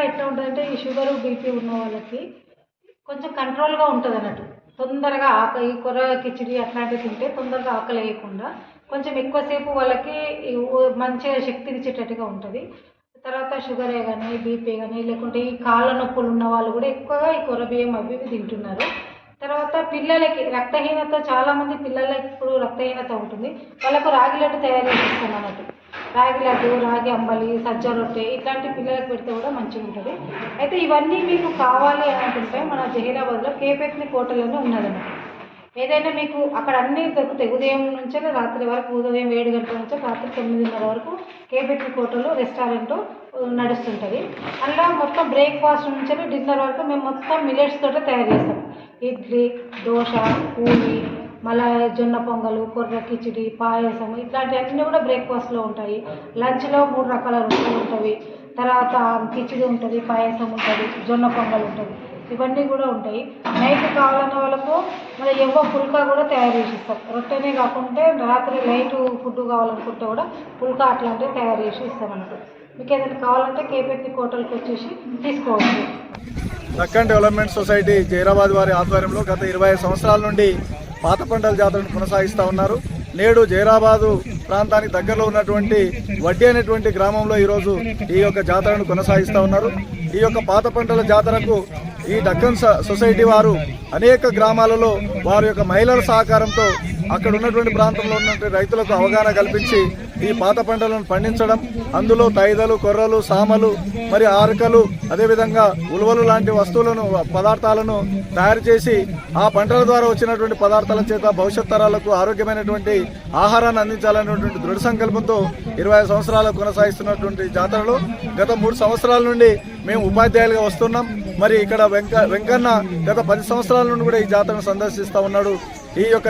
ఎట్లా ఉంటుందంటే ఈ షుగర్ బీపీ ఉన్న వాళ్ళకి కొంచెం కంట్రోల్గా ఉంటుంది అన్నట్టు. తొందరగా ఈ కొర్ర కిచిడి అట్లాంటివి తింటే తొందరగా ఆకలి వేయకుండా కొంచెం ఎక్కువసేపు వాళ్ళకి మంచిగా శక్తినిచ్చేటట్టుగా ఉంటుంది. తర్వాత షుగరే కానీ బీపీ కానీ లేకుంటే ఈ కాళ్ళ నొప్పులు ఉన్న వాళ్ళు కూడా ఎక్కువగా ఈ కొర్ర బియ్యం అవి తింటున్నారు. తర్వాత పిల్లలకి రక్తహీనత, చాలామంది పిల్లలకి ఇప్పుడు రక్తహీనత ఉంటుంది, వాళ్ళకు రాగి లడ్డు తయారు చేస్తాం అన్నట్టు. రాగి లడ్డు, రాగి అంబలి, సజ్జ రొట్టె ఇట్లాంటి పిల్లలకు పెడితే కూడా మంచిగా ఉంటుంది. అయితే ఇవన్నీ మీకు కావాలి అని అనుకుంటే మన జహీరాబాద్లో కేపెత్ని హోటల్లోనే ఉన్నదన్నట్టు. ఏదైనా మీకు అక్కడ అన్నీ దొరుకుతాయి. ఉదయం నుంచి రాత్రి వరకు, ఉదయం 7 గంటల నుంచి రాత్రి 9:30 వరకు కేపెత్ని హోటల్ రెస్టారెంట్ నడుస్తుంటుంది. అందులో మొత్తం బ్రేక్ఫాస్ట్ నుంచి డిన్నర్ వరకు మేము మొత్తం మిల్లెట్స్ తోటే తయారు చేస్తాం. ఇడ్లీ, దోశ, పూరి, మళ్ళీ జొన్న పొంగలు, కొర్ర కిచిడి, పాయసం ఇట్లాంటివన్నీ కూడా బ్రేక్ఫాస్ట్లో ఉంటాయి. లంచ్లో 3 రకాల రొట్టెలు ఉంటాయి, తర్వాత కిచిడి ఉంటుంది, పాయసం ఉంటుంది, జొన్న పొంగల్ ఉంటుంది, ఇవన్నీ కూడా ఉంటాయి. నైట్ కావాలన్న వాళ్ళకు మళ్ళీ పుల్కా కూడా తయారు చేసి ఇస్తాం. రొట్టెనే కాకుంటే రాత్రి లైట్ ఫుడ్ కావాలనుకుంటే కూడా పుల్కా అట్లాంటివి తయారు చేసి ఇస్తాం అన్నట్టు. మీకు ఏదైనా కావాలంటే కేపెత్ని హోటల్కి వచ్చేసి తీసుకోవచ్చు. దక్కన్ డెవలప్మెంట్ సొసైటీ జహీరాబాద్ వారి ఆధ్వర్యంలో గత 25 సంవత్సరాల నుండి పాత పంటల జాతరను కొనసాగిస్తూ ఉన్నారు. నేడు జహీరాబాదు ప్రాంతానికి దగ్గరలో ఉన్నటువంటి వడ్డీ అనేటువంటి గ్రామంలో ఈరోజు ఈ యొక్క జాతరను కొనసాగిస్తూ ఉన్నారు. ఈ యొక్క పాత పంటల జాతరకు ఈ దక్కన్ సొసైటీ వారు అనేక గ్రామాలలో వారి యొక్క మహిళల సహకారంతో అక్కడ ఉన్నటువంటి ప్రాంతంలో ఉన్నటువంటి రైతులకు అవగాహన కల్పించి ఈ పాత పంటలను పండించడం, అందులో తైదలు, కొర్రలు, సామలు, మరి ఆరకలు, అదేవిధంగా ఉలువలు లాంటి వస్తువులను, పదార్థాలను తయారు చేసి ఆ పంటల ద్వారా వచ్చినటువంటి పదార్థాల చేత భవిష్యత్ తరాలకు ఆరోగ్యమైనటువంటి ఆహారాన్ని అందించాలనేటువంటి దృఢ సంకల్పంతో 25 సంవత్సరాలు కొనసాగిస్తున్నటువంటి జాతరలో గత 3 సంవత్సరాల నుండి మేము ఉపాధ్యాయులుగా వస్తున్నాం. మరి ఇక్కడ వెంకన్న గత 10 సంవత్సరాల నుండి కూడా ఈ జాతరను సందర్శిస్తూ ఉన్నాడు. ఈ యొక్క